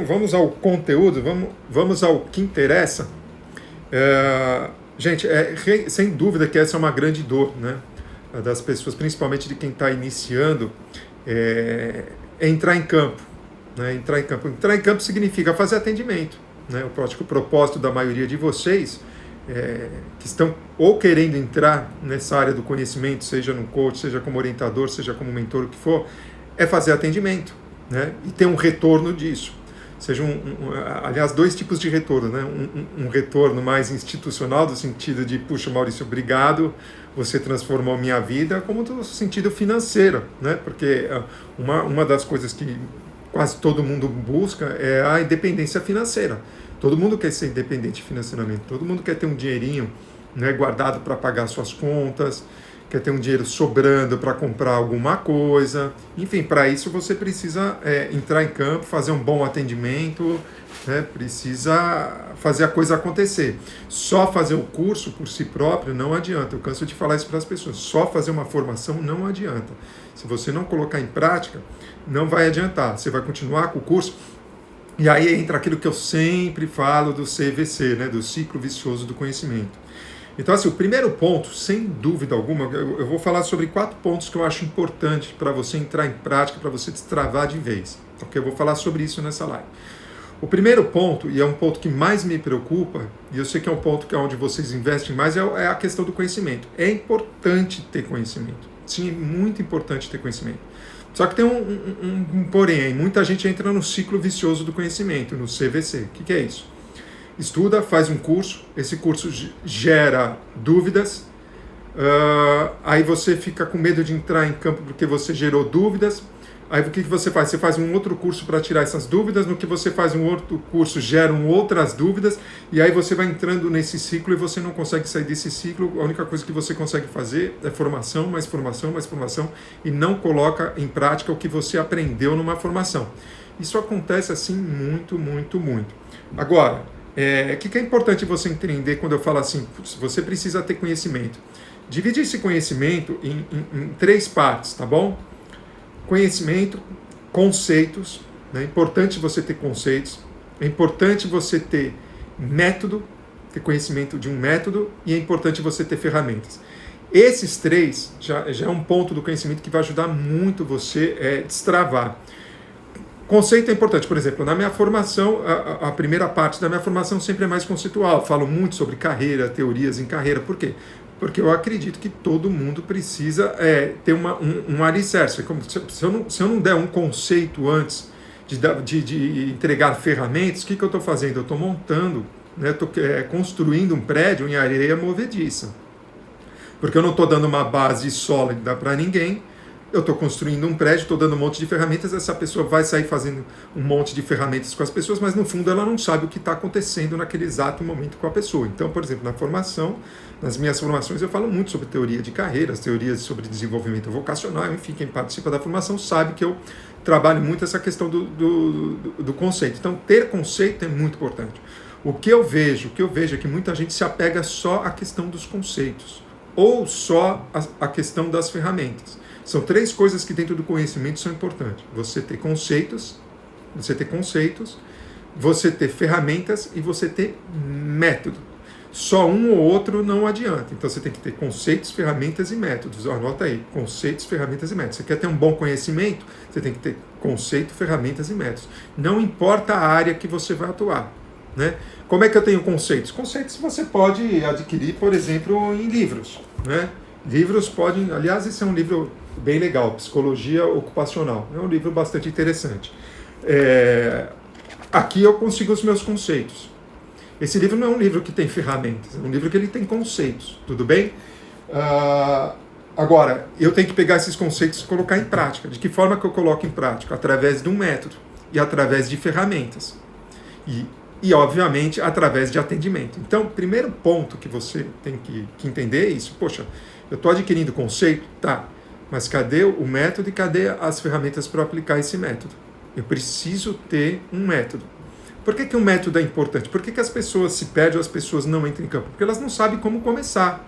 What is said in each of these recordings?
Vamos ao conteúdo, vamos ao que interessa. Gente, sem dúvida que essa é uma grande dor, né, das pessoas, principalmente de quem está iniciando, é entrar em campo. Né, entrar em campo significa fazer atendimento. Né, eu acho que o propósito da maioria de vocês, que estão ou querendo entrar nessa área do conhecimento, seja no coach, seja como orientador, seja como mentor, o que for, é fazer atendimento, né, e ter um retorno disso. Seja aliás, dois tipos de retorno, né? Um retorno mais institucional, do sentido de, puxa, Maurício, obrigado, você transformou minha vida, como no sentido financeiro, né? Porque uma das coisas que quase todo mundo busca é a independência financeira. Todo mundo quer ser independente financeiramente, todo mundo quer ter um dinheirinho, né, guardado para pagar suas contas, quer ter um dinheiro sobrando para comprar alguma coisa. Enfim, para isso você precisa entrar em campo, fazer um bom atendimento, né? Precisa fazer a coisa acontecer. Só fazer o curso por si próprio não adianta. Eu canso de falar isso para as pessoas. Só fazer uma formação não adianta. Se você não colocar em prática, não vai adiantar. Você vai continuar com o curso. E aí entra aquilo que eu sempre falo do CVC, né? Do ciclo vicioso do conhecimento. Então, assim, o primeiro ponto, sem dúvida alguma, eu vou falar sobre 4 pontos que eu acho importante para você entrar em prática, para você destravar de vez. Ok? Eu vou falar sobre isso nessa live. O primeiro ponto, e é um ponto que mais me preocupa, e eu sei que é um ponto que é onde vocês investem mais, é a questão do conhecimento. É importante ter conhecimento. Sim, é muito importante ter conhecimento. Só que tem um porém, muita gente entra no ciclo vicioso do conhecimento, no CVC. O que é isso? Estuda, faz um curso, esse curso gera dúvidas, aí você fica com medo de entrar em campo porque você gerou dúvidas, aí o que você faz? Você faz um outro curso para tirar essas dúvidas, no que você faz um outro curso geram outras dúvidas, e aí você vai entrando nesse ciclo e você não consegue sair desse ciclo. A única coisa que você consegue fazer é formação, mais formação, mais formação, e não coloca em prática o que você aprendeu numa formação. Isso acontece assim muito, muito, muito. Agora, o que é importante você entender quando eu falo assim, você precisa ter conhecimento? Divide esse conhecimento em 3 partes, tá bom? Conhecimento, conceitos, né? É importante você ter conceitos, é importante você ter método, ter conhecimento de um método, e é importante você ter ferramentas. Esses 3 já é um ponto do conhecimento que vai ajudar muito você a destravar. Conceito é importante. Por exemplo, na minha formação, a primeira parte da minha formação sempre é mais conceitual. Eu falo muito sobre carreira, teorias em carreira. Por quê? Porque eu acredito que todo mundo precisa ter um alicerce. Se eu não der um conceito antes de entregar ferramentas, o que eu estou fazendo? Eu estou montando, né, estou construindo um prédio em areia movediça. Porque eu não estou dando uma base sólida para ninguém. Eu estou construindo um prédio, estou dando um monte de ferramentas, essa pessoa vai sair fazendo um monte de ferramentas com as pessoas, mas no fundo ela não sabe o que está acontecendo naquele exato momento com a pessoa. Então, por exemplo, nas minhas formações eu falo muito sobre teoria de carreiras, teorias sobre desenvolvimento vocacional, enfim, quem participa da formação sabe que eu trabalho muito essa questão do conceito. Então, ter conceito é muito importante. O que eu vejo é que muita gente se apega só à questão dos conceitos, ou só à questão das ferramentas. São 3 coisas que dentro do conhecimento são importantes. Você ter conceitos, você ter ferramentas e você ter método. Só um ou outro não adianta. Então você tem que ter conceitos, ferramentas e métodos. Anota aí, conceitos, ferramentas e métodos. Você quer ter um bom conhecimento? Você tem que ter conceito, ferramentas e métodos. Não importa a área que você vai atuar. Né? Como é que eu tenho conceitos? Conceitos você pode adquirir, por exemplo, em livros. Né? Livros podem... Aliás, esse é um livro bem legal, Psicologia Ocupacional. É um livro bastante interessante. Aqui eu consigo os meus conceitos. Esse livro não é um livro que tem ferramentas, é um livro que ele tem conceitos, tudo bem? Agora, eu tenho que pegar esses conceitos e colocar em prática. De que forma que eu coloco em prática? Através de um método e através de ferramentas. E obviamente, através de atendimento. Então, o primeiro ponto que você tem que entender é isso. Poxa, eu estou adquirindo conceito? Tá. Mas cadê o método e cadê as ferramentas para aplicar esse método? Eu preciso ter um método. Por que um método é importante? Por que as pessoas se perdem ou as pessoas não entram em campo? Porque elas não sabem como começar.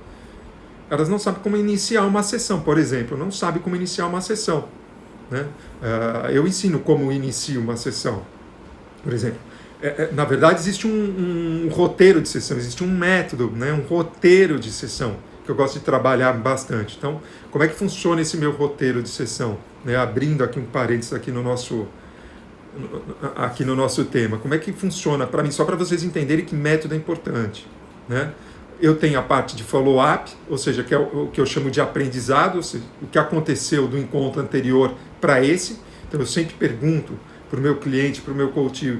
Elas não sabem como iniciar uma sessão, por exemplo. Não sabem como iniciar uma sessão. Né? Eu ensino como inicio uma sessão. por exemplo. Na verdade, existe um roteiro de sessão, existe um método, né, um roteiro de sessão, que eu gosto de trabalhar bastante. Então, como é que funciona esse meu roteiro de sessão? Né, abrindo aqui um parênteses aqui no nosso tema. Como é que funciona para mim? Só para vocês entenderem que método é importante. Né? Eu tenho a parte de follow-up, ou seja, que é o que eu chamo de aprendizado, ou seja, o que aconteceu do encontro anterior para esse. Então, eu sempre pergunto para o meu cliente, para o meu coach,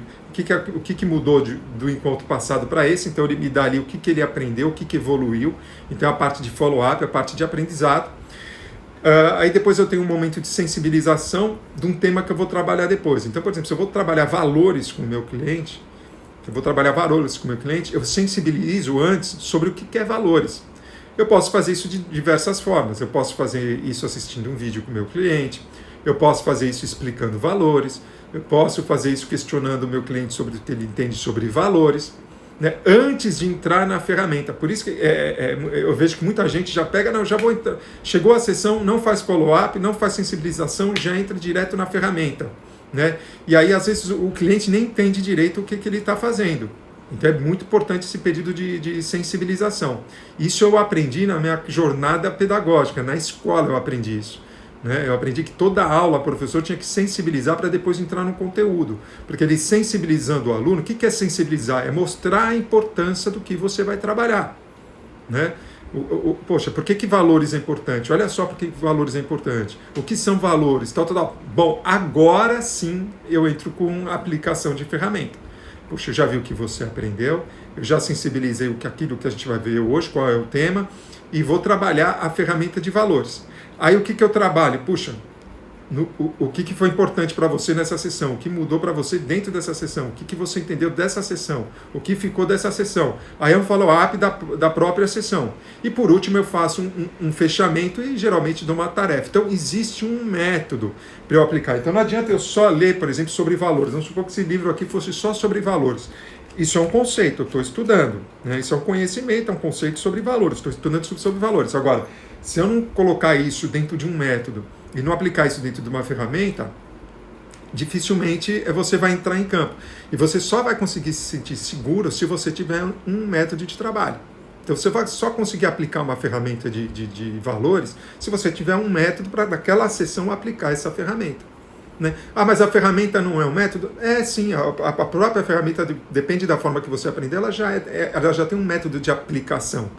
o que mudou do encontro passado para esse. Então, ele me dá ali o que ele aprendeu, o que evoluiu. Então, a parte de follow-up, a parte de aprendizado. Aí depois eu tenho um momento de sensibilização de um tema que eu vou trabalhar depois. Então, por exemplo, se eu vou trabalhar valores com o meu cliente, eu sensibilizo antes sobre o que é valores. Eu posso fazer isso de diversas formas. Eu posso fazer isso assistindo um vídeo com o meu cliente, eu posso fazer isso explicando valores, eu posso fazer isso questionando o meu cliente sobre o que ele entende sobre valores, né, antes de entrar na ferramenta. Por isso que eu vejo que muita gente já pega, não, já vou entrar, chegou a sessão, não faz follow-up, não faz sensibilização, já entra direto na ferramenta. Né? E aí, às vezes, o cliente nem entende direito o que ele está fazendo. Então, é muito importante esse pedido de sensibilização. Isso eu aprendi na minha jornada pedagógica, na escola eu aprendi isso. Né? Eu aprendi que toda aula, o professor tinha que sensibilizar para depois entrar no conteúdo. Porque ele sensibilizando o aluno, o que é sensibilizar? É mostrar a importância do que você vai trabalhar. Né? Poxa, por que valores é importante? Olha só por que valores é importante. O que são valores? Tal. Bom, agora sim eu entro com aplicação de ferramenta. Poxa, eu já vi o que você aprendeu, eu já sensibilizei aquilo que a gente vai ver hoje, qual é o tema, e vou trabalhar a ferramenta de valores. Aí o que eu trabalho? Puxa, o que foi importante para você nessa sessão? O que mudou para você dentro dessa sessão? O que você entendeu dessa sessão? O que ficou dessa sessão? Aí eu follow-up da própria sessão. E por último eu faço um fechamento e geralmente dou uma tarefa. Então existe um método para eu aplicar. Então não adianta eu só ler, por exemplo, sobre valores. Vamos supor que esse livro aqui fosse só sobre valores. Isso é um conceito, eu estou estudando. Né? Isso é um conhecimento, é um conceito sobre valores. Estou estudando sobre valores. Agora, se eu não colocar isso dentro de um método e não aplicar isso dentro de uma ferramenta, dificilmente você vai entrar em campo. E você só vai conseguir se sentir seguro se você tiver um método de trabalho. Então você vai só conseguir aplicar uma ferramenta de valores se você tiver um método para naquela sessão aplicar essa ferramenta. Né? Ah, mas a ferramenta não é um método? É sim, a própria ferramenta, depende da forma que você aprender, ela já tem um método de aplicação.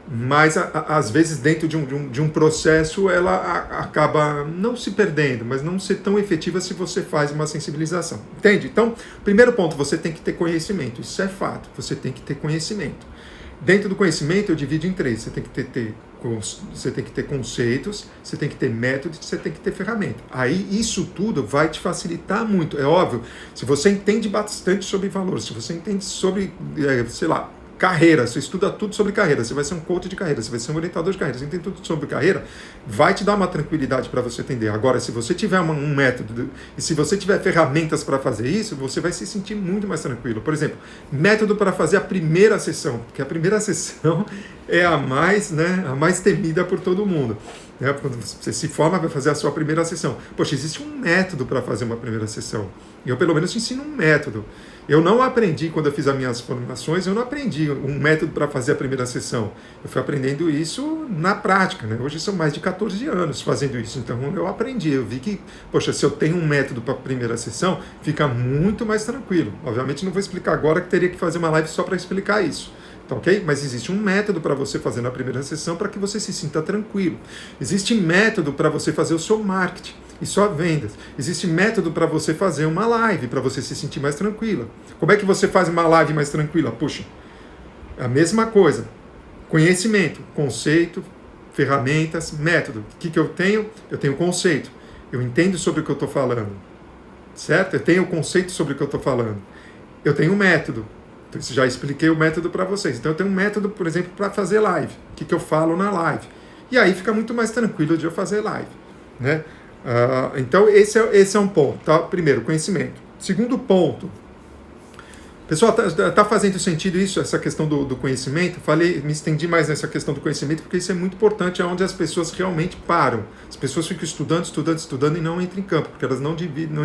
Mas às vezes dentro de um processo ela acaba não se perdendo, mas não ser tão efetiva se você faz uma sensibilização. Entende? Então, primeiro ponto, você tem que ter conhecimento. Isso é fato, você tem que ter conhecimento. Dentro do conhecimento eu divido em três. Você tem que ter conceitos, você tem que ter métodos, você tem que ter ferramenta. Aí isso tudo vai te facilitar muito. É óbvio, se você entende bastante sobre valores, se você entende sobre, sei lá, carreira, você estuda tudo sobre carreira, você vai ser um coach de carreira, você vai ser um orientador de carreira, você entende tudo sobre carreira, vai te dar uma tranquilidade para você entender. Agora, se você tiver um método e se você tiver ferramentas para fazer isso, você vai se sentir muito mais tranquilo. Por exemplo, método para fazer a primeira sessão, porque a primeira sessão é a mais temida por todo mundo. Quando você se forma, vai fazer a sua primeira sessão. Poxa, existe um método para fazer uma primeira sessão. Eu, pelo menos, te ensino um método. Eu não aprendi, quando eu fiz as minhas formações, eu não aprendi um método para fazer a primeira sessão. Eu fui aprendendo isso na prática. Né? Hoje são mais de 14 anos fazendo isso. Então, eu aprendi. Eu vi que, poxa, se eu tenho um método para a primeira sessão, fica muito mais tranquilo. Obviamente, não vou explicar agora, que teria que fazer uma live só para explicar isso. Tá, ok? Mas existe um método para você fazer na primeira sessão para que você se sinta tranquilo. Existe método para você fazer o seu marketing e só vendas. Existe método para você fazer uma live, para você se sentir mais tranquila. Como é que você faz uma live mais tranquila? Puxa, a mesma coisa. Conhecimento, conceito, ferramentas, método. O que eu tenho? Eu tenho conceito. Eu entendo sobre o que eu estou falando. Certo? Eu tenho conceito sobre o que eu estou falando. Eu tenho método. Já expliquei o método para vocês. Então eu tenho um método, por exemplo, para fazer live. O que eu falo na live. E aí fica muito mais tranquilo de eu fazer live. Né? Então esse é um ponto. Tá? Primeiro, conhecimento. Segundo ponto, Pessoal, tá fazendo sentido isso, essa questão do conhecimento? Falei, me estendi mais nessa questão do conhecimento, porque isso é muito importante, é onde as pessoas realmente param. As pessoas ficam estudando e não entram em campo, porque elas não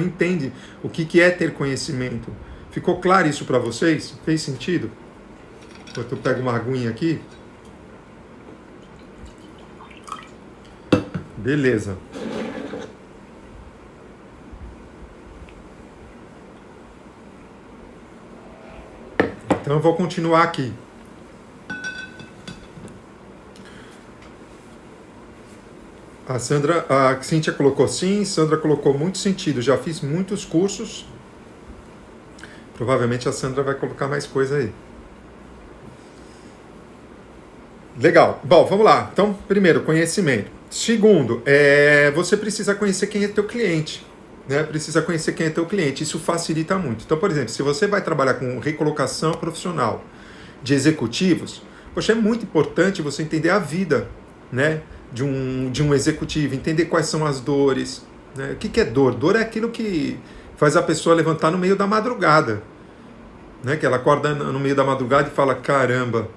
entendem o que é ter conhecimento. Ficou claro isso para vocês? Fez sentido? Enquanto eu pego uma aguinha aqui. Beleza. Então eu vou continuar aqui. A Cíntia colocou sim, Sandra colocou muito sentido. Já fiz muitos cursos. Provavelmente a Sandra vai colocar mais coisa aí. Legal. Bom, vamos lá. Então, primeiro, conhecimento. Segundo, você precisa conhecer quem é teu cliente. Né? Precisa conhecer quem é teu cliente. Isso facilita muito. Então, por exemplo, se você vai trabalhar com recolocação profissional de executivos, poxa, é muito importante você entender a vida, né, de um executivo, entender quais são as dores. Né? O que é dor? Dor é aquilo que faz a pessoa levantar no meio da madrugada. Né? Que ela acorda no meio da madrugada e fala, caramba,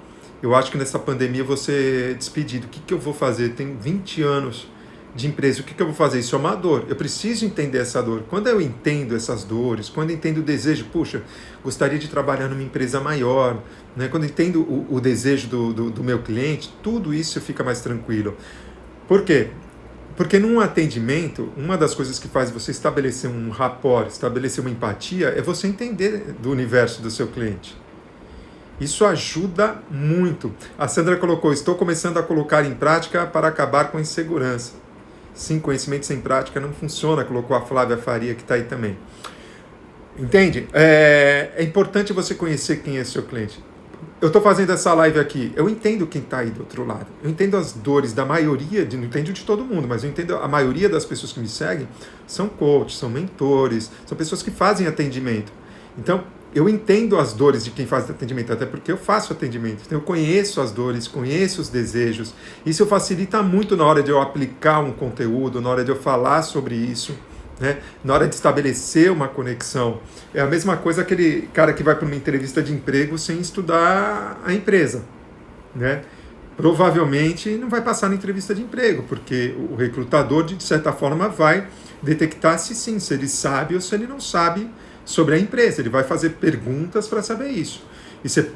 eu acho que nessa pandemia eu vou ser despedido. O que eu vou fazer? Tenho 20 anos de empresa, o que eu vou fazer? Isso é uma dor. Eu preciso entender essa dor. Quando eu entendo essas dores, quando eu entendo o desejo, puxa, gostaria de trabalhar numa empresa maior, né? Quando eu entendo o desejo do meu cliente, tudo isso fica mais tranquilo. Por quê? Porque num atendimento, uma das coisas que faz você estabelecer um rapport, estabelecer uma empatia, é você entender do universo do seu cliente. Isso ajuda muito. A Sandra colocou, estou começando a colocar em prática para acabar com a insegurança. Sim, conhecimento sem prática não funciona, colocou a Flávia Faria, que está aí também. Entende? É importante você conhecer quem é seu cliente. Eu estou fazendo essa live aqui, eu entendo quem está aí do outro lado. Eu entendo as dores da maioria, não entendo de todo mundo, mas eu entendo a maioria das pessoas que me seguem são coaches, são mentores, são pessoas que fazem atendimento. Então, eu entendo as dores de quem faz atendimento, até porque eu faço atendimento. Então, eu conheço as dores, conheço os desejos. Isso facilita muito na hora de eu aplicar um conteúdo, na hora de eu falar sobre isso, né? Na hora de estabelecer uma conexão. É a mesma coisa aquele cara que vai para uma entrevista de emprego sem estudar a empresa, né? Provavelmente não vai passar na entrevista de emprego, porque o recrutador, de certa forma, vai detectar se sim, se ele sabe ou se ele não sabe sobre a empresa. Ele vai fazer perguntas para saber isso.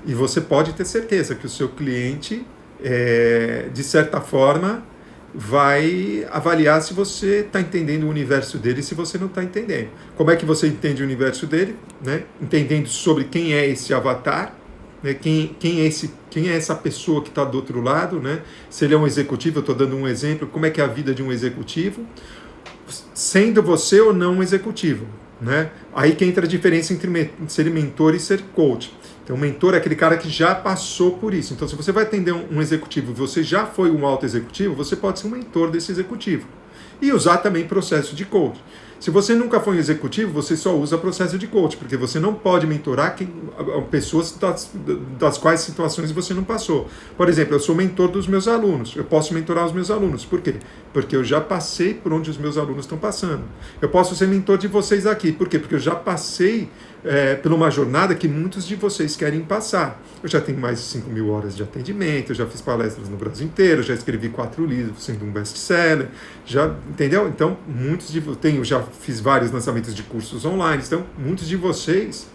E você pode ter certeza que o seu cliente, de certa forma, vai avaliar se você está entendendo o universo dele e se você não está entendendo. Como é que você entende o universo dele? Né? Entendendo sobre quem é esse avatar, né? Quem é essa pessoa que está do outro lado, né? Se ele é um executivo, eu estou dando um exemplo, como é que é a vida de um executivo, sendo você ou não um executivo. Né? Aí que entra a diferença entre ser mentor e ser coach. Então, o mentor é aquele cara que já passou por isso. Então, se você vai atender um executivo e você já foi um alto executivo, você pode ser um mentor desse executivo. E usar também processo de coach. Se você nunca foi um executivo, você só usa processo de coach, porque você não pode mentorar pessoas das quais situações você não passou. Por exemplo, eu sou mentor dos meus alunos, eu posso mentorar os meus alunos. Por quê? Porque eu já passei por onde os meus alunos estão passando. Eu posso ser mentor de vocês aqui. Por quê? Porque eu já passei por uma jornada que muitos de vocês querem passar. Eu já tenho mais de 5.000 horas de atendimento, eu já fiz palestras no Brasil inteiro, já escrevi 4 livros, sendo um best-seller, já, entendeu? Então, já fiz vários lançamentos de cursos online, então, muitos de vocês,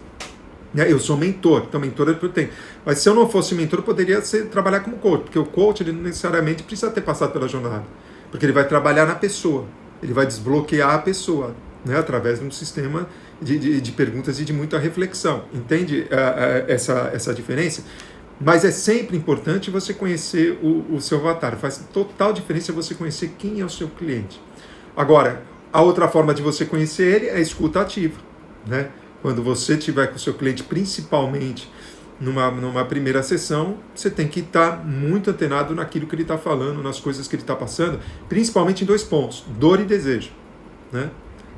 né, eu sou mentor, então mentor é o que eu tenho. Mas se eu não fosse mentor, eu poderia trabalhar como coach, porque o coach, ele não necessariamente precisa ter passado pela jornada, porque ele vai trabalhar na pessoa, ele vai desbloquear a pessoa, né, através de um sistema de perguntas e de muita reflexão. Entende essa diferença? Mas é sempre importante você conhecer o seu avatar. Faz total diferença você conhecer quem é o seu cliente. Agora, a outra forma de você conhecer ele é a escuta ativa. Né? Quando você estiver com o seu cliente, principalmente numa primeira sessão, você tem que estar muito antenado naquilo que ele está falando, nas coisas que ele está passando, principalmente em 2 pontos, dor e desejo. Né?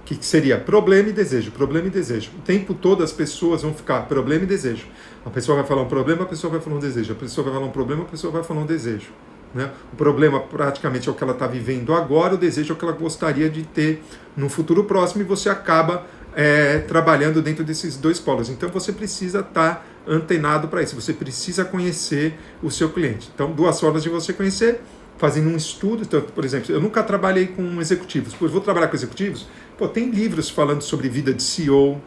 Que seria problema e desejo, problema e desejo. O tempo todo as pessoas vão ficar problema e desejo. A pessoa vai falar um problema, a pessoa vai falar um desejo. A pessoa vai falar um problema, a pessoa vai falar um desejo. Né? O problema praticamente é o que ela está vivendo agora, o desejo é o que ela gostaria de ter no futuro próximo, e você acaba trabalhando dentro desses dois polos. Então você precisa estar antenado para isso, você precisa conhecer o seu cliente. Então, duas formas de você conhecer: fazendo um estudo. Então, por exemplo, eu nunca trabalhei com executivos. Pô, eu vou trabalhar com executivos? Pô, tem livros falando sobre vida de CEO,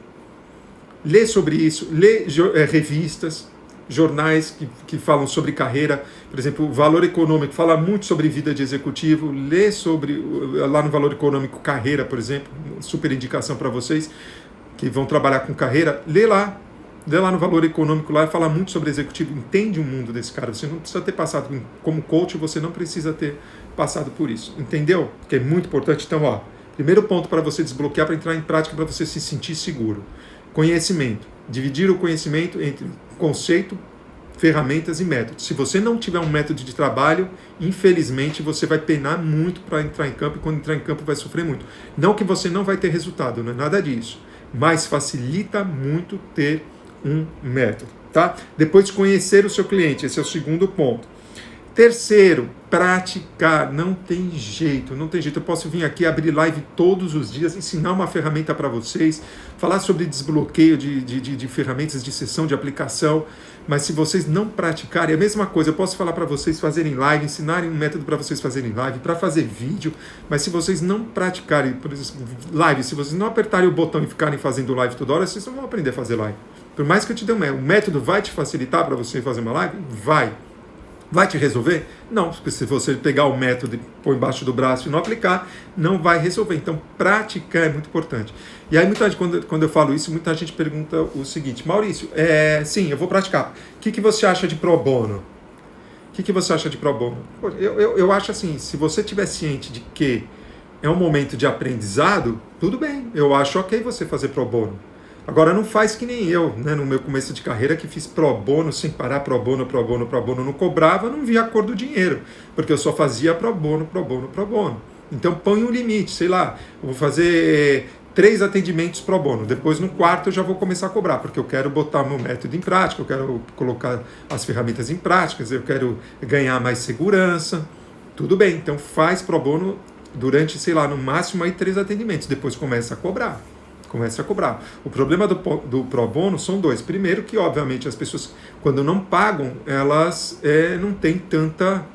lê sobre isso, lê revistas, jornais que falam sobre carreira. Por exemplo, o Valor Econômico fala muito sobre vida de executivo. Lê sobre, lá no Valor Econômico, carreira, por exemplo, super indicação para vocês que vão trabalhar com carreira. Lê lá no Valor Econômico, lá fala muito sobre executivo. Entende o mundo desse cara. Você não precisa ter passado como coach, você não precisa ter passado por isso. Entendeu? Que é muito importante. Então, ó, primeiro ponto para você desbloquear, para entrar em prática, para você se sentir seguro: conhecimento. Dividir o conhecimento entre conceito, ferramentas e métodos. Se você não tiver um método de trabalho, infelizmente você vai penar muito para entrar em campo, e quando entrar em campo vai sofrer muito. Não que você não vai ter resultado, não é nada disso, mas facilita muito ter um método, tá? Depois, conhecer o seu cliente, esse é o segundo ponto. Terceiro, praticar. Não tem jeito. Eu posso vir aqui, abrir live todos os dias, ensinar uma ferramenta para vocês, falar sobre desbloqueio de ferramentas de sessão, de aplicação, mas se vocês não praticarem, é a mesma coisa. Eu posso falar para vocês fazerem live, ensinarem um método para vocês fazerem live, para fazer vídeo, mas se vocês não praticarem, por exemplo, live, se vocês não apertarem o botão e ficarem fazendo live toda hora, vocês não vão aprender a fazer live. Por mais que eu te dê um método, vai te facilitar para você fazer uma live? Vai. Vai te resolver? Não, porque se você pegar o método e pôr embaixo do braço e não aplicar, não vai resolver. Então, praticar é muito importante. E aí, muita gente, quando eu falo isso, muita gente pergunta o seguinte: Maurício, sim, eu vou praticar. O que você acha de pro bono? O que você acha de pro bono? Eu acho assim, se você estiver ciente de que é um momento de aprendizado, tudo bem. Eu acho ok você fazer pro bono. Agora, não faz que nem eu, né, no meu começo de carreira, que fiz pro bono, sem parar, pro bono, não cobrava, não via a cor do dinheiro, porque eu só fazia pro bono. Então, põe um limite, sei lá, eu vou fazer 3 atendimentos pro bono, depois no quarto eu já vou começar a cobrar, porque eu quero botar meu método em prática, eu quero colocar as ferramentas em prática, eu quero ganhar mais segurança. Tudo bem, então faz pro bono durante, sei lá, no máximo aí 3 atendimentos, depois começa a cobrar. O problema do pro bono são 2. Primeiro, que obviamente as pessoas, quando não pagam, elas não têm tanta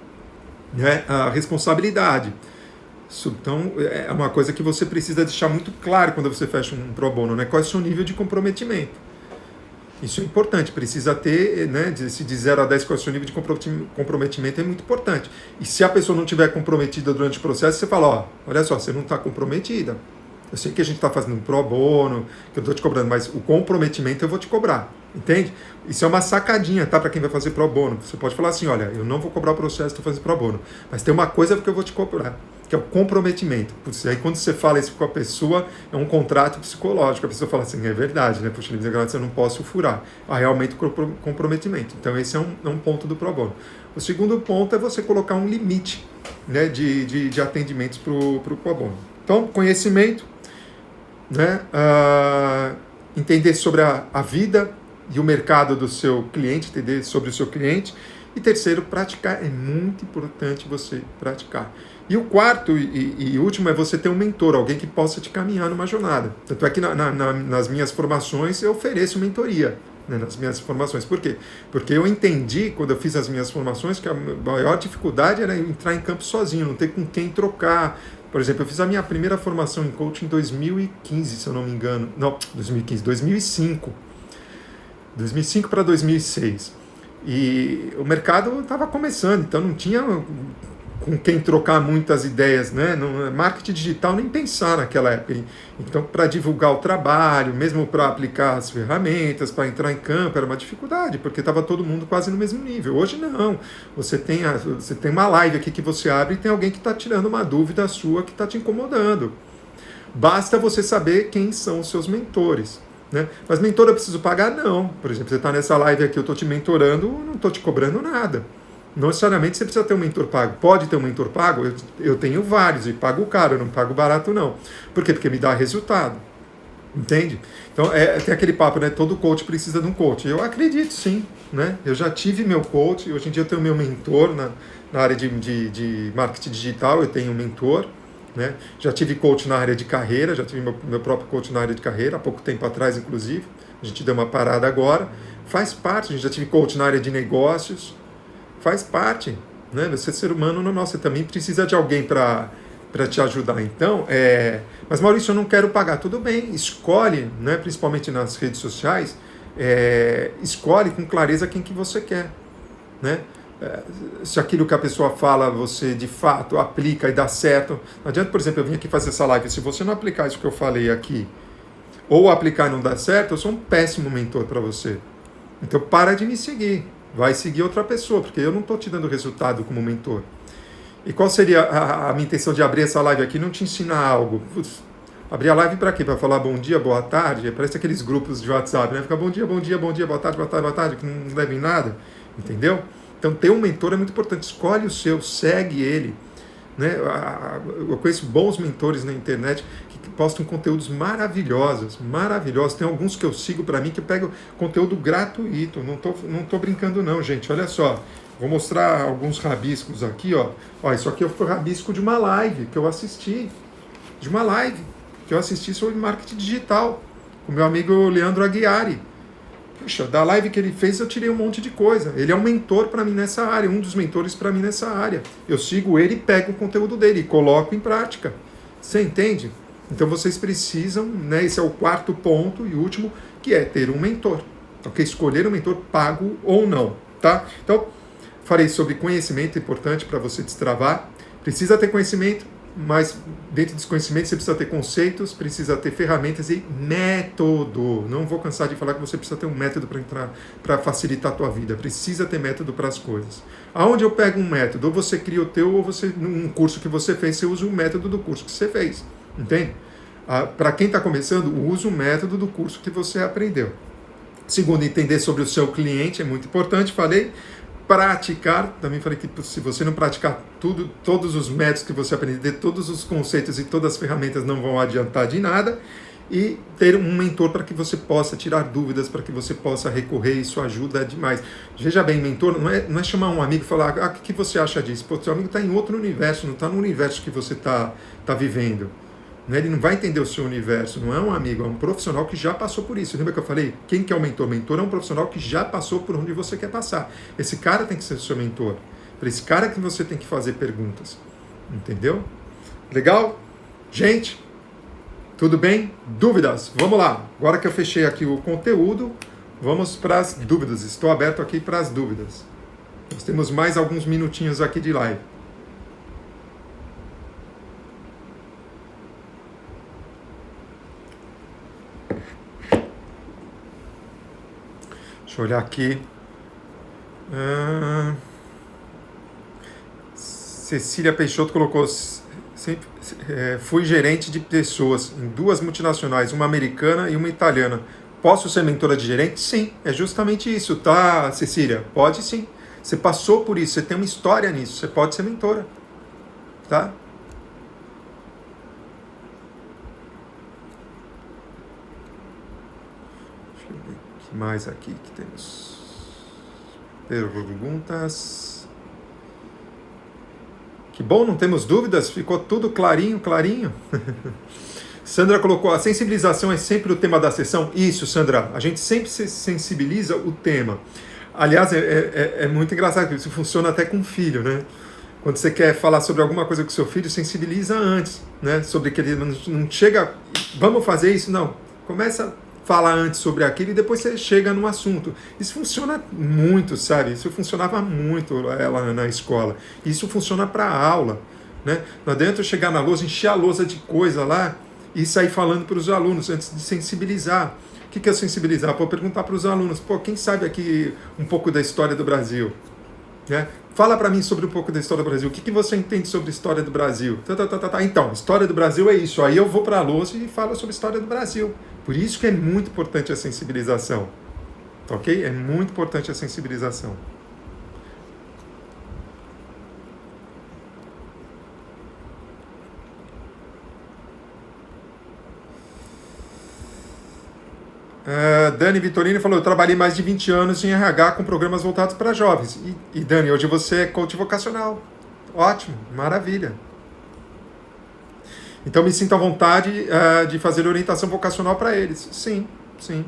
a responsabilidade. Então, é uma coisa que você precisa deixar muito claro quando você fecha um pro bono, né? Qual é o seu nível de comprometimento. Isso é importante, precisa ter, né, de 0 a 10, qual é o seu nível de comprometimento, é muito importante. E se a pessoa não estiver comprometida durante o processo, você fala, olha só, você não está comprometida. Eu sei que a gente está fazendo um pro bono, que eu estou te cobrando, mas o comprometimento eu vou te cobrar, entende? Isso é uma sacadinha, tá? Para quem vai fazer pro bono. Você pode falar assim, olha, eu não vou cobrar o processo, estou fazendo pro bono, mas tem uma coisa que eu vou te cobrar, que é o comprometimento. Putz, aí quando você fala isso com a pessoa, é um contrato psicológico. A pessoa fala assim, é verdade, né? Puxa, eu não posso furar. Há realmente comprometimento. Então esse é um ponto do pro bono. O segundo ponto é você colocar um limite, né, de atendimentos pro pro bono. Então, conhecimento, né? Entender sobre a vida e o mercado do seu cliente, entender sobre o seu cliente. E terceiro, praticar. É muito importante você praticar. E o quarto e último é você ter um mentor, alguém que possa te caminhar numa jornada. Tanto é que nas minhas formações eu ofereço mentoria, né, nas minhas formações. Por quê? Porque eu entendi, quando eu fiz as minhas formações, que a maior dificuldade era entrar em campo sozinho, não ter com quem trocar. Por exemplo, eu fiz a minha primeira formação em coaching em 2015, se eu não me engano. Não, 2005. 2005 para 2006. E o mercado estava começando, então não tinha com quem trocar muitas ideias, né? No marketing digital, nem pensar naquela época. Então, para divulgar o trabalho, mesmo para aplicar as ferramentas, para entrar em campo, era uma dificuldade, porque estava todo mundo quase no mesmo nível. Hoje não. Você tem uma live aqui que você abre e tem alguém que está tirando uma dúvida sua que está te incomodando. Basta você saber quem são os seus mentores, né? Mas mentor eu preciso pagar? Não. Por exemplo, você está nessa live aqui, eu estou te mentorando, não estou te cobrando nada. Não necessariamente você precisa ter um mentor pago. Pode ter um mentor pago? Eu tenho vários e pago caro, eu não pago barato não. Por quê? Porque me dá resultado. Entende? Então, tem aquele papo, né? Todo coach precisa de um coach. Eu acredito sim, né? Eu já tive meu coach, hoje em dia eu tenho meu mentor na área de marketing digital, eu tenho um mentor. né? Já tive coach na área de carreira, já tive meu próprio coach na área de carreira, há pouco tempo atrás, inclusive. A gente deu uma parada agora. Faz parte, a gente já tive coach na área de negócios. Faz parte, né? Você é ser humano normal, você também precisa de alguém para te ajudar. Então, mas Maurício, eu não quero pagar. Tudo bem, escolhe, né? Principalmente nas redes sociais, escolhe com clareza quem que você quer, né? Se aquilo que a pessoa fala você de fato aplica e dá certo. Não adianta, por exemplo, eu vim aqui fazer essa live, se você não aplicar isso que eu falei aqui, ou aplicar e não dar certo, eu sou um péssimo mentor para você. Então para de me seguir, vai seguir outra pessoa, porque eu não estou te dando resultado como mentor. E qual seria a minha intenção de abrir essa live aqui? Não te ensinar algo. Putz, abrir a live para quê? Para falar bom dia, boa tarde? Parece aqueles grupos de WhatsApp, né? Fica bom dia, bom dia, bom dia, boa tarde, boa tarde, boa tarde, que não leva em nada, entendeu? Então, ter um mentor é muito importante. Escolhe o seu, segue ele. Né? Eu conheço bons mentores na internet que postam conteúdos maravilhosos, maravilhosos. Tem alguns que eu sigo para mim que eu pego conteúdo gratuito. Não tô brincando não, gente. Olha só. Vou mostrar alguns rabiscos aqui, ó. Ó, isso aqui foi o rabisco de uma live que eu assisti. De uma live que eu assisti sobre marketing digital. Com meu amigo Leandro Aguiari. Puxa, da live que ele fez eu tirei um monte de coisa. Ele é um mentor para mim nessa área, um dos mentores para mim nessa área. Eu sigo ele e pego o conteúdo dele e coloco em prática. Você entende? Então vocês precisam, né, esse é o quarto ponto e último, que é ter um mentor. Ok? Escolher um mentor pago ou não, tá? Então, falei sobre conhecimento, importante para você destravar. Precisa ter conhecimento, mas dentro desse conhecimento você precisa ter conceitos, precisa ter ferramentas e método. Não vou cansar de falar que você precisa ter um método para facilitar a tua vida. Precisa ter método para as coisas. Aonde eu pego um método? Ou você cria o teu, ou você, num curso que você fez, você usa o método do curso que você fez. Entende? Para quem está começando, usa o método do curso que você aprendeu. Segundo, entender sobre o seu cliente é muito importante, falei. Praticar, também falei que se você não praticar todos os métodos que você aprender, todos os conceitos e todas as ferramentas não vão adiantar de nada, e ter um mentor para que você possa tirar dúvidas, para que você possa recorrer, isso ajuda demais. Veja bem, mentor não é chamar um amigo e falar, o que você acha disso? Pô, seu amigo está em outro universo, não está no universo que você está vivendo. Ele não vai entender o seu universo, não é um amigo, é um profissional que já passou por isso. Lembra que eu falei? Quem que é o mentor? O mentor é um profissional que já passou por onde você quer passar. Esse cara tem que ser o seu mentor. Para esse cara que você tem que fazer perguntas. Entendeu? Legal? Gente, tudo bem? Dúvidas? Vamos lá. Agora que eu fechei aqui o conteúdo, vamos para as dúvidas. Estou aberto aqui para as dúvidas. Nós temos mais alguns minutinhos aqui de live. Deixa eu olhar aqui. Cecília Peixoto colocou: fui gerente de pessoas em 2 multinacionais, uma americana e uma italiana. Posso ser mentora de gerente? Sim, é justamente isso, tá, Cecília? Pode sim. Você passou por isso, você tem uma história nisso, você pode ser mentora. Tá? Mais aqui que temos perguntas. Que bom, não temos dúvidas, ficou tudo clarinho. Sandra colocou: a sensibilização é sempre o tema da sessão. Isso, Sandra, a gente sempre se sensibiliza o tema. Aliás, é muito engraçado, que isso funciona até com filho, né? Quando você quer falar sobre alguma coisa com seu filho, sensibiliza antes, né? Sobre que ele não chega, vamos fazer isso, não. Começa falar antes sobre aquilo e depois você chega no assunto. Isso funciona muito, sabe? Isso funcionava muito lá na escola. Isso funciona para a aula, né? Não adianta eu chegar na lousa, encher a lousa de coisa lá e sair falando para os alunos antes de sensibilizar. O que é sensibilizar? Vou perguntar para os alunos: pô, quem sabe aqui um pouco da história do Brasil? Né? Fala para mim sobre um pouco da história do Brasil. O que você entende sobre a história do Brasil? Então, história do Brasil é isso. Aí eu vou para a lousa e falo sobre a história do Brasil. Por isso que é muito importante a sensibilização. Ok? É muito importante a sensibilização. Dani Vitorino falou: eu trabalhei mais de 20 anos em RH com programas voltados para jovens. E Dani, hoje você é coach vocacional. Ótimo, maravilha. Então me sinto à vontade de fazer orientação vocacional para eles. Sim, sim.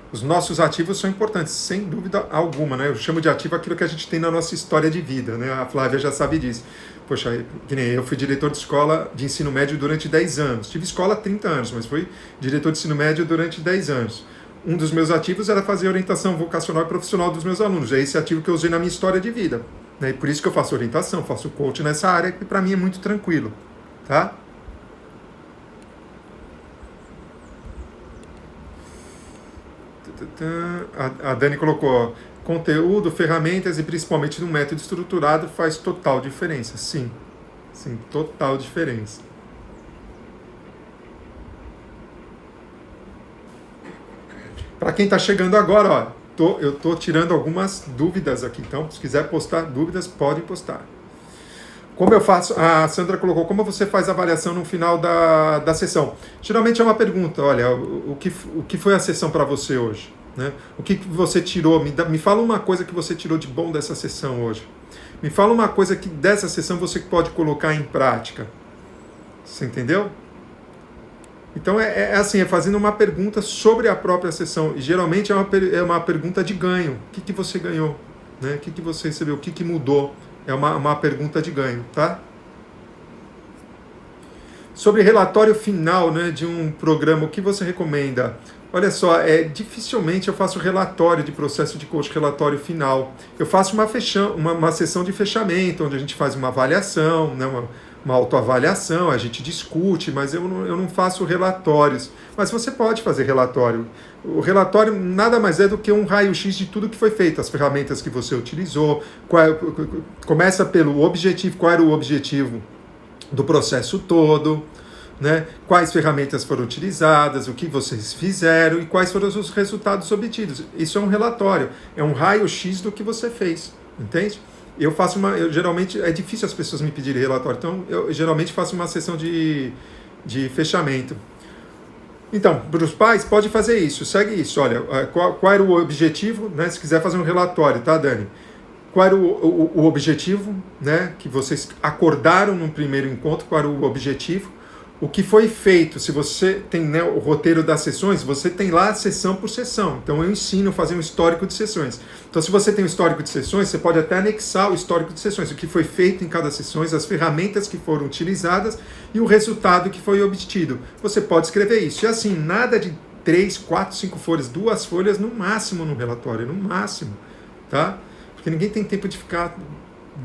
Os nossos ativos são importantes, sem dúvida alguma, né? Eu chamo de ativo aquilo que a gente tem na nossa história de vida, né? A Flávia já sabe disso. Poxa, que nem eu fui diretor de escola de ensino médio durante 10 anos. Tive escola há 30 anos, mas fui diretor de ensino médio durante 10 anos. Um dos meus ativos era fazer orientação vocacional e profissional dos meus alunos. É esse ativo que eu usei na minha história de vida, né? E por isso que eu faço orientação, faço coach nessa área, que para mim é muito tranquilo, tá? A Dani colocou, conteúdo, ferramentas e principalmente no método estruturado faz total diferença. Sim, sim, total diferença. Para quem está chegando agora, ó, eu tô tirando algumas dúvidas aqui, então se quiser postar dúvidas, pode postar. Como eu faço? A Sandra colocou, como você faz a avaliação no final da sessão? Geralmente é uma pergunta, olha, o que foi a sessão para você hoje? Né? O que você tirou? Me fala uma coisa que você tirou de bom dessa sessão hoje. Me fala uma coisa que dessa sessão você pode colocar em prática. Você entendeu? Então é assim, é fazendo uma pergunta sobre a própria sessão. E geralmente é uma pergunta de ganho. O que você ganhou? Né? O que você recebeu? O que mudou? É uma pergunta de ganho, tá? Sobre relatório final, né, de um programa, o que você recomenda? Olha só, dificilmente eu faço relatório de processo de coach, relatório final. Eu faço uma sessão de fechamento, onde a gente faz uma avaliação, né, uma autoavaliação, a gente discute, mas eu não faço relatórios. Mas você pode fazer relatório. O relatório nada mais é do que um raio-x de tudo que foi feito, as ferramentas que você utilizou, começa pelo objetivo, qual era o objetivo do processo todo, né? Quais ferramentas foram utilizadas, o que vocês fizeram e quais foram os resultados obtidos. Isso é um relatório, é um raio-x do que você fez, entende? Eu geralmente, é difícil as pessoas me pedirem relatório, então eu geralmente faço uma sessão de fechamento. Então, para os pais, pode fazer isso, segue isso, olha, qual era o objetivo, né? Se quiser fazer um relatório, tá, Dani? Qual era o objetivo, né? Que vocês acordaram no primeiro encontro, qual era o objetivo? O que foi feito, se você tem, né, o roteiro das sessões, você tem lá sessão por sessão. Então eu ensino a fazer um histórico de sessões. Então se você tem um histórico de sessões, você pode até anexar o histórico de sessões, o que foi feito em cada sessão, as ferramentas que foram utilizadas e o resultado que foi obtido. Você pode escrever isso. E assim, nada de 3, 4, 5 folhas, 2 folhas no máximo no relatório, no máximo, tá? Porque ninguém tem tempo de ficar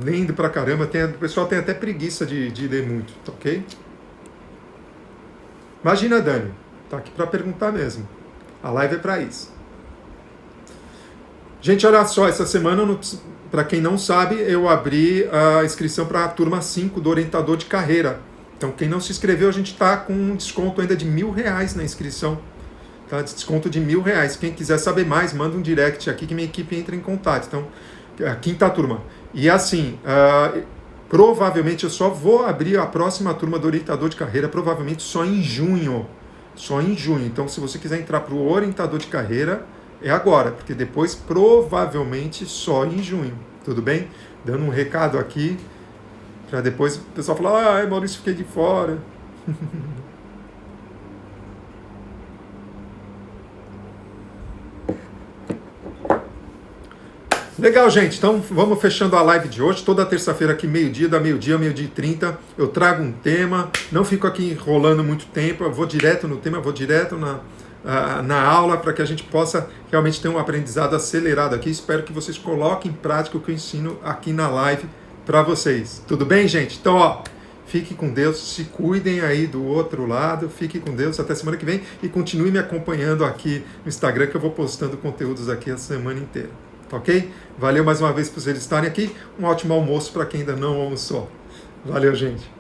lendo pra caramba, o pessoal tem até preguiça de ler muito, tá ok? Imagina, Dani, tá aqui para perguntar mesmo. A live é para isso. Gente, olha só, essa semana, para quem não sabe, eu abri a inscrição para a turma 5 do orientador de carreira. Então, quem não se inscreveu, a gente está com um desconto ainda de R$1.000 na inscrição. Tá? Desconto de R$1.000. Quem quiser saber mais, manda um direct aqui que minha equipe entra em contato. Então, a quinta turma. E assim, provavelmente eu só vou abrir a próxima turma do orientador de carreira, provavelmente só em junho. Só em junho. Então, se você quiser entrar para o orientador de carreira, é agora, porque depois provavelmente só em junho. Tudo bem? Dando um recado aqui, para depois o pessoal falar, ai, Maurício, fiquei de fora. Legal, gente. Então, vamos fechando a live de hoje. Toda terça-feira aqui, meio-dia, da meio-dia, meio-dia e 30, eu trago um tema. Não fico aqui enrolando muito tempo. Eu vou direto no tema, vou direto na aula para que a gente possa realmente ter um aprendizado acelerado aqui. Espero que vocês coloquem em prática o que eu ensino aqui na live para vocês. Tudo bem, gente? Então, ó, fique com Deus. Se cuidem aí do outro lado. Fique com Deus. Até semana que vem. E continue me acompanhando aqui no Instagram, que eu vou postando conteúdos aqui a semana inteira. Ok? Valeu mais uma vez por vocês estarem aqui. Um ótimo almoço para quem ainda não almoçou. Valeu, gente.